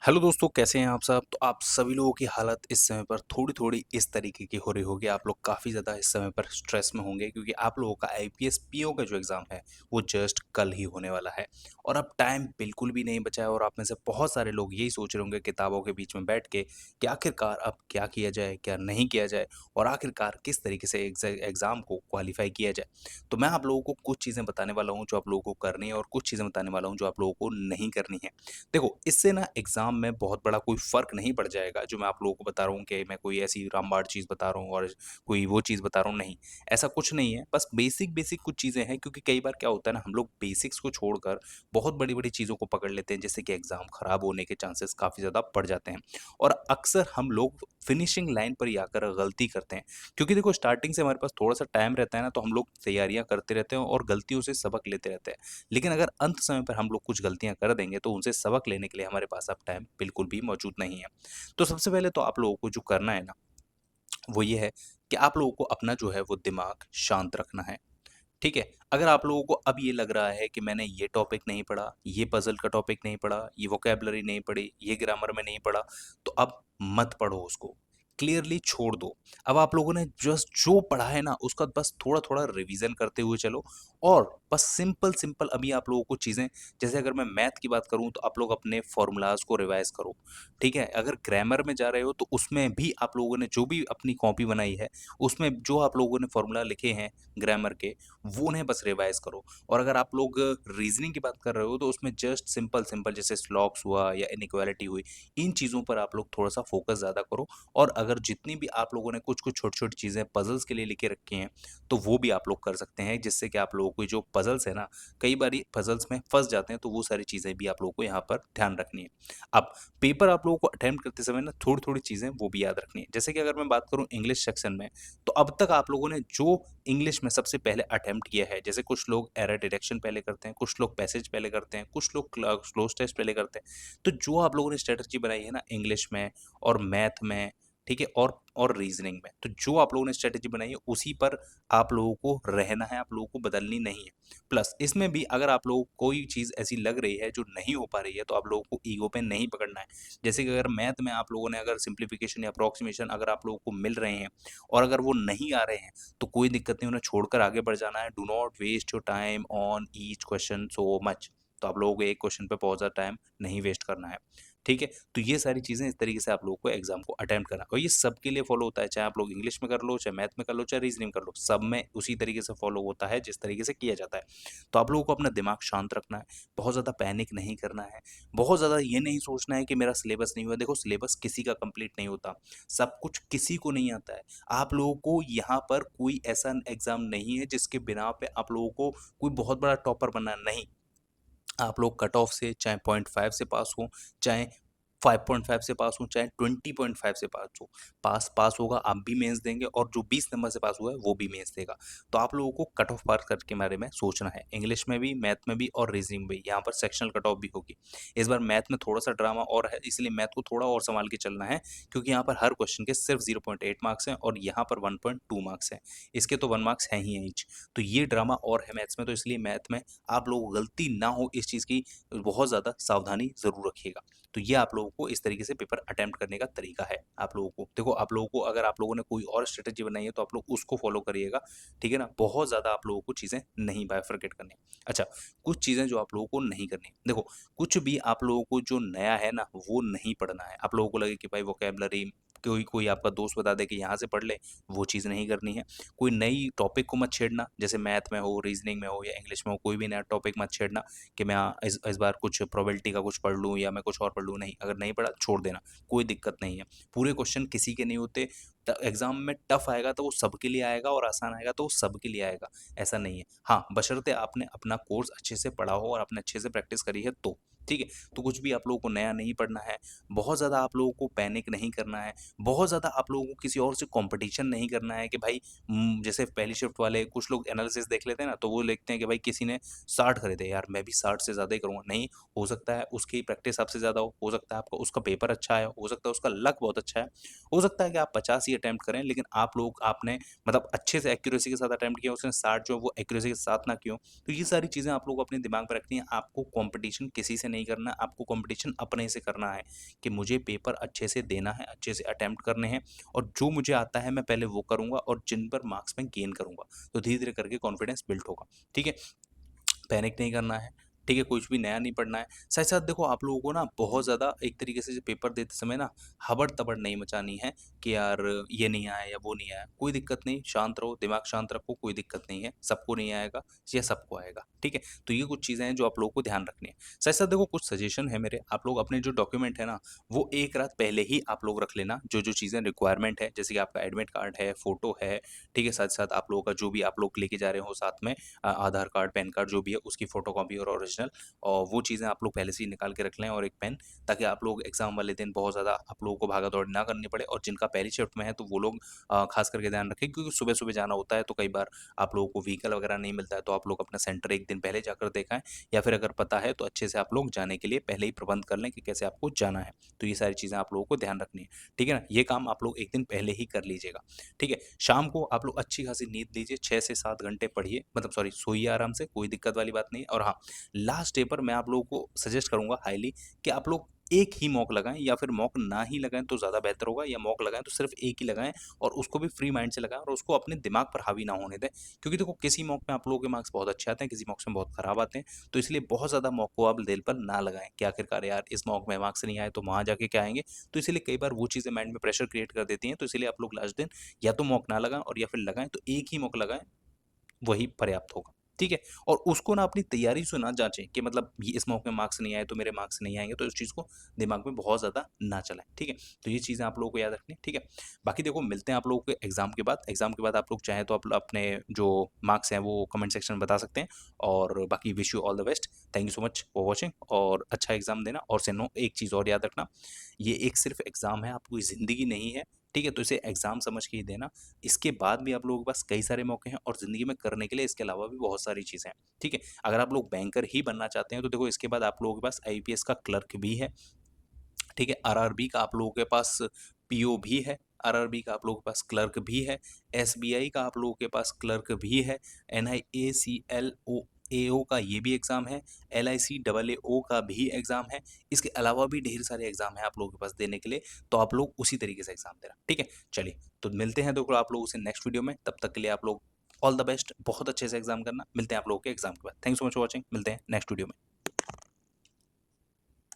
Hello दोस्तों, कैसे हैं आप सब? तो आप सभी लोगों की हालत इस समय पर थोड़ी-थोड़ी इस तरीके की हो रही होगी। आप लोग काफ़ी ज़्यादा इस समय पर स्ट्रेस में होंगे क्योंकि आप लोगों का आईपीएस पीओ का जो एग्ज़ाम है, वो जस्ट कल ही होने वाला है और अब टाइम बिल्कुल भी नहीं बचा है और आप में से बहुत सारे लोग यही सोच रहे होंगे किताबों के बीच में बैठ के कि आखिरकार अब क्या किया जाए, क्या नहीं किया जाए और आखिरकार किस तरीके से एग्ज़ाम को क्वालीफाई किया जाए। तो मैं आप लोगों को कुछ चीज़ें बताने वाला हूँ जो आप लोगों को करनी है और कुछ चीज़ें बताने वाला हूँ जो आप लोगों को नहीं करनी है। देखो, इससे ना एग्ज़ाम में बहुत बड़ा कोई फ़र्क नहीं पड़ जाएगा, जो मैं आप लोगों को बता रहा हूँ कि मैं कोई ऐसी रामबाण चीज़ बता रहा हूँ और कोई वो चीज़ बता रहा हूँ, नहीं। ऐसा कुछ नहीं है, बस बेसिक-बेसिक कुछ चीज़ें हैं क्योंकि कई बार क्या होता है ना, हम लोग बेसिक्स को छोड़कर बहुत बड़ी-बड़ी चीज़ों को पकड़ लेते हैं, जिससे कि एग्ज़ाम खराब होने के चांसेस काफ़ी ज़्यादा बढ़ जाते हैं। और अक्सर हम लोग फिनिशिंग लाइन पर ही आकर गलती करते हैं, क्योंकि देखो स्टार्टिंग से हमारे पास थोड़ा-सा टाइम रहता है ना, तो हम लोग तैयारियाँ करते रहते हैं और गलतियों से सबक लेते रहते हैं। लेकिन अगर अंत समय पर हम लोग कुछ गलतियाँ कर देंगे तो उनसे सबक लेने के लिए हमारे पास अब टाइम बिल्कुल भी मौजूद नहीं है। तो सबसे पहले तो आप लोगों को जो करना है ना, वो ये है कि आप लोगों को अपना जो है वो दिमाग शांत रखना है। ठीक है? अगर आप लोगों को अब ये लग रहा है कि मैंने ये टॉपिक नहीं पढ़ा, ये पज़ल का टॉपिक नहीं पढ़ा, ये वोकैब्युलरी नहीं पढ़ी, ये ग्रामर में नहीं पढ़ा, तो अब मत पढ़ो उसको। क्लियरली छोड़ दो। अब आप लोगों ने जस्ट जो पढ़ा है ना, उसका बस थोड़ा-थोड़ा रिवीज़न करते हुए चलो और बस सिंपल-सिंपल अभी आप लोगों को चीज़ें, जैसे अगर मैं मैथ की बात करूँ, तो आप लोग अपने फ़ॉर्मूलाज़ को रिवाइज़ करो। ठीक है? अगर ग्रामर में जा रहे हो, तो उसमें भी आप लोगों ने जो भी अपनी कॉपी बनाई है, उसमें जो आप लोगों ने फ़ॉर्मूला लिखे हैं ग्रामर के, वो उन्हें बस रिवाइज़ करो। और अगर आप लोग रीज़निंग की बात कर रहे हो तो उसमें जस्ट सिंपल-सिंपल जैसे स्लॉक्स हुआ या इनेक्वालिटी हुई, इन चीज़ों पर आप लोग थोड़ा-सा फ़ोकस ज़्यादा करो। और अगर जितनी भी आप लोगों ने कुछ-कुछ छोटी-छोटी चीज़ें पज़ल्स के लिए लिखे रखी हैं, तो वो भी आप लोग कर सकते हैं, जिससे कि आप लोगों को जो पज़ल्स है ना, कई बारी पज़ल्स में फँस जाते हैं, तो वो सारी चीज़ें भी आप लोगों को यहाँ पर ध्यान रखनी है। अब पेपर आप लोगों को अटेम्प्ट करते समय ना थोड़ी-थोड़ी चीज़ें वो भी याद रखनी है। जैसे कि अगर मैं बात करूँ इंग्लिश सेक्शन में, तो अब तक आप लोगों ने जो इंग्लिश में सबसे पहले अटेम्प्ट किया है, जैसे कुछ लोग एरर डिटेक्शन पहले करते हैं, कुछ लोग पैसेज पहले करते हैं, कुछ लोग क्लोज टेस्ट पहले करते हैं। तो जो आप लोगों ने स्ट्रैटेजी बनाई है ना इंग्लिश में और मैथ में, ठीक है? और रीज़निंग में, तो जो आप लोगों ने स्ट्रैटेजी बनाई है उसी पर आप लोगों को रहना है, आप लोगों को बदलनी नहीं है। प्लस इसमें भी अगर आप लोगों को कोई चीज़ ऐसी लग रही है जो नहीं हो पा रही है, तो आप लोगों को ईगो पे नहीं पकड़ना है। जैसे कि अगर मैथ में आप लोगों ने अगर सिम्प्लिफिकेशन या अप्रॉक्सिमेशन अगर आप लोगों को मिल रहे हैं और अगर वो नहीं आ रहे हैं, तो कोई दिक्कत नहीं, उन्हें छोड़कर आगे बढ़ जाना है। Do not waste your time on each question so much. तो आप लोगों को एक क्वेश्चन पे बहुत ज़्यादा टाइम नहीं वेस्ट करना है। ठीक है? तो ये सारी चीज़ें इस तरीके से आप लोगों को एग्ज़ाम को अटेम्प्ट करना है और ये सबके लिए फ़ॉलो होता है, चाहे आप लोग इंग्लिश में कर लो, चाहे मैथ में कर लो, चाहे रीज़निंग कर लो, सब में उसी तरीके से फ़ॉलो होता है जिस तरीके से किया जाता है। तो आप लोगों को अपना दिमाग शांत रखना है, बहुत ज़्यादा पैनिक नहीं करना है, बहुत ज़्यादा ये नहीं सोचना है कि मेरा सिलेबस नहीं हुआ। देखो सिलेबस किसी का कंप्लीट नहीं होता, सब कुछ किसी को नहीं आता है। आप लोगों को यहाँ पर कोई ऐसा एग्ज़ाम नहीं है जिसके बिना पे आप लोगों को कोई बहुत बड़ा टॉपर बनना है, नहीं। आप लोग कट ऑफ से चाहे 0.5 से पास हो, चाहे 5.5 से पास हो, चाहे 20.5 से पास हो, पास पास होगा, आप भी मेंस देंगे और जो 20 नंबर से पास हुआ है वो भी मेंस देगा। तो आप लोगों को कट ऑफ पार करके बारे में सोचना है, इंग्लिश में भी, मैथ में भी और रीजनिंग में भी। यहाँ पर सेक्शनल कट ऑफ भी होगी। इस बार मैथ में थोड़ा सा ड्रामा और है, इसलिए मैथ को थोड़ा और संभाल के चलना है, क्योंकि यहाँ पर हर क्वेश्चन के सिर्फ 0.8 मार्क्स हैं और यहाँ पर 1.2 मार्क्स हैं। इसके तो 1 मार्क्स हैं ही हैं ईच। तो ये ड्रामा और है मैथ्स में, तो इसलिए मैथ में आप लोगों को गलती ना हो इस चीज़ की बहुत ज़्यादा सावधानी ज़रूर रखिएगा। तो ये आप लोगों को इस तरीके से पेपर अटेम्प्ट करने का तरीका है आप लोगों को। देखो आप लोगों को अगर आप लोगों ने कोई और स्ट्रैटेजी बनाई है तो आप लोग उसको फ़ॉलो करिएगा, ठीक है ना? बहुत ज़्यादा आप लोगों को चीज़ें नहीं बायफरकेट करनी। अच्छा, कुछ चीज़ें जो आप लोगों को नहीं करनी। देखो, कुछ भी आप लोगों को जो नया है ना, वो नहीं पढ़ना है। आप लोगों को लगे कि भाई वोकैब्युलरी कोई कोई आपका दोस्त बता दे कि यहाँ से पढ़ ले, वो चीज़ नहीं करनी है। कोई नई टॉपिक को मत छेड़ना, जैसे मैथ में हो, रीज़निंग में हो या इंग्लिश में हो, कोई भी नया टॉपिक मत छेड़ना कि मैं इस बार कुछ प्रोबेबिलिटी का कुछ पढ़ लूँ या मैं कुछ और पढ़ लूँ, नहीं। अगर नहीं पढ़ा छोड़ देना, कोई दिक्कत नहीं है। पूरे क्वेश्चन किसी के नहीं होते। एग्जाम में टफ आएगा तो वो सबके लिए आएगा और आसान आएगा तो वो सबके लिए आएगा, ऐसा नहीं है। हाँ, बशर्ते आपने अपना कोर्स अच्छे से पढ़ा हो और आपने अच्छे से प्रैक्टिस करी है तो। ठीक है? तो कुछ भी आप लोगों को नया नहीं पढ़ना है, बहुत ज़्यादा आप लोगों को पैनिक नहीं करना है, बहुत ज़्यादा आप लोगों को किसी और से कॉम्पिटिशन नहीं करना है कि भाई जैसे पहली शिफ्ट वाले कुछ लोग एनालिसिस देख लेते हैं ना, तो वो लिखते हैं कि भाई किसी ने 60 करे थे, यार मैं भी 60 से ज़्यादा ही करूँगा। नहीं, हो सकता है उसकी प्रैक्टिस आपसे ज़्यादा हो सकता है आपका उसका पेपर अच्छा आया हो सकता है उसका लक बहुत अच्छा है, हो सकता है कि आप 50 ही अटेम्प्ट करें, लेकिन आप लोग आपने मतलब अच्छे से एक्यूरेसी के साथ अटेम्प्ट किया, उसने 60 जो है वो एक्यूरेसी के साथ ना किया हो। तो ये सारी चीज़ें आप लोग को अपने दिमाग में रखनी है, आपको कॉम्पिटिशन किसी से नहीं करना, आपको कंपटीशन अपने से करना है कि मुझे पेपर अच्छे से देना है, अच्छे से अटेम्प्ट करने हैं और जो मुझे आता है मैं पहले वो करूँगा और जिन पर मार्क्स मैं गेन करूँगा। तो धीरे-धीरे करके कॉन्फिडेंस बिल्ड होगा, ठीक है? पैनिक नहीं करना है, ठीक है? कुछ भी नया नहीं पढ़ना है। साथ-साथ देखो आप लोगों को ना बहुत ज़्यादा एक तरीके से पेपर देते समय ना हबड़-तबड़ नहीं मचानी है कि यार ये नहीं आया या वो नहीं आया। कोई दिक्कत नहीं, शांत रहो, दिमाग शांत रखो, कोई दिक्कत नहीं है। सबको नहीं आएगा या सबको आएगा, ठीक है? तो ये कुछ चीज़ें हैं जो आप लोगों को ध्यान रखनी है। साथ-साथ देखो कुछ सजेशन है मेरे, आप लोग अपने जो डॉक्यूमेंट है ना, वो एक रात पहले ही आप लोग रख लेना, जो-जो चीज़ें रिक्वायरमेंट है, जैसे कि आपका एडमिट कार्ड है, फ़ोटो है, ठीक है? साथ-साथ आप लोगों का जो भी आप लोग लेके जा रहे हो साथ में आधार कार्ड, पैन कार्ड जो भी है उसकी फ़ोटोकॉपी और ओरिजिनल और वो चीज़ें आप लोग पहले से ही निकाल के रख लें और एक पेन ताकि आप लोग एग्ज़ाम वाले दिन बहुत ज़्यादा आप लोगों को भागा-दौड़ी ना करनी पड़े और जिनका पहली शिफ्ट में है तो वो लोग ख़ास करके ध्यान रखें क्योंकि सुबह-सुबह जाना होता है तो कई बार आप लोगों को व्हीकल वगैरह नहीं मिलता है तो आप लोग अपना सेंटर एक दिन पहले जाकर देख आएँ या फिर अगर पता है तो अच्छे से आप लोग जाने के लिए पहले ही प्रबंध कर लें कि कैसे आपको जाना है। तो ये सारी चीज़ें आप लोगों को ध्यान रखनी है, ठीक है ना? ये काम आप लोग एक दिन पहले ही कर लीजिएगा, ठीक है? शाम को आप लोग अच्छी खासी नींद लीजिए, 6 से 7 घंटे पढ़िए मतलब सॉरी सोइए आराम से, कोई दिक्कत वाली बात नहीं है और हाँ, लास्ट डे पर मैं आप लोगों को सजेस्ट करूँगा हाईली कि आप लोग एक ही मॉक लगाएँ या फिर मॉक ना ही लगाएँ तो ज़्यादा बेहतर होगा या मॉक लगाएँ तो सिर्फ़ एक ही लगाएँ और उसको भी फ्री माइंड से लगाएँ और उसको अपने दिमाग पर हावी ना होने दें। क्योंकि देखो किसी मॉक में आप लोगों के मार्क्स बहुत अच्छे आते हैं, किसी मॉक्स में बहुत ख़राब आते हैं, तो इसलिए बहुत ज़्यादा मॉक को आप दिल पर ना लगाएँ कि आखिरकार यार इस मॉक में मार्क्स नहीं आए तो वहाँ जाके क्या आएँगे? तो इसीलिए कई बार वो चीज़ें माइंड में प्रेशर क्रिएट कर देती हैं, तो इसीलिए आप लोग लास्ट दिन या तो मॉक ना लगाएँ और या फिर लगाएँ तो एक ही मॉक लगाएँ वही पर्याप्त होगा, ठीक है? और उसको ना अपनी तैयारी से ना जाँचें कि मतलब ये इस मॉक में मार्क्स नहीं आए तो मेरे मार्क्स नहीं आएँगे, तो इस चीज़ को दिमाग में बहुत ज़्यादा ना चलाएँ, ठीक है? तो ये चीज़ें आप लोगों को याद रखनी है, ठीक है? बाकी देखो मिलते हैं आप लोगों के एग्ज़ाम के बाद आप लोग चाहें तो आप अपने जो मार्क्स हैं वो कमेंट सेक्शन में बता सकते हैं और बाकी wish you all the best. Thank you so much for watching और अच्छा एग्ज़ाम देना और सुनो एक चीज़ और याद रखना, ये एक सिर्फ़ एग्ज़ाम है, आपकी ज़िंदगी नहीं है, ठीक है? तो इसे एग्ज़ाम समझ के ही देना। इसके बाद भी आप लोगों के पास कई सारे मौके हैं और ज़िंदगी में करने के लिए इसके अलावा भी बहुत सारी चीज़ें हैं, ठीक है? अगर आप लोग बैंकर ही बनना चाहते हैं तो देखो इसके बाद आप लोगों के पास आईपीएस का क्लर्क भी है, ठीक है? आरआरबी का आप लोगों के पास पीओ भी है, आरआरबी का आप लोगों के पास क्लर्क भी है, एसबीआई का आप लोगों के पास क्लर्क भी है, एनआईएसीएलओ एओ का ये भी एग्ज़ाम है, एलआईसी डबल एओ का भी एग्ज़ाम है। इसके अलावा भी ढेर सारे एग्ज़ाम हैं आप लोगों के पास देने के लिए, तो आप लोग उसी तरीके से एग्ज़ाम देना, ठीक है? चलिए, तो मिलते हैं देखो आप लोगों से नेक्स्ट वीडियो में, तब तक के लिए आप लोग ऑल द बेस्ट, बहुत अच्छे से एग्ज़ाम करना। मिलते हैं आप लोगों के एग्ज़ाम के बाद। Thanks so much for watching, मिलते हैं नेक्स्ट वीडियो में।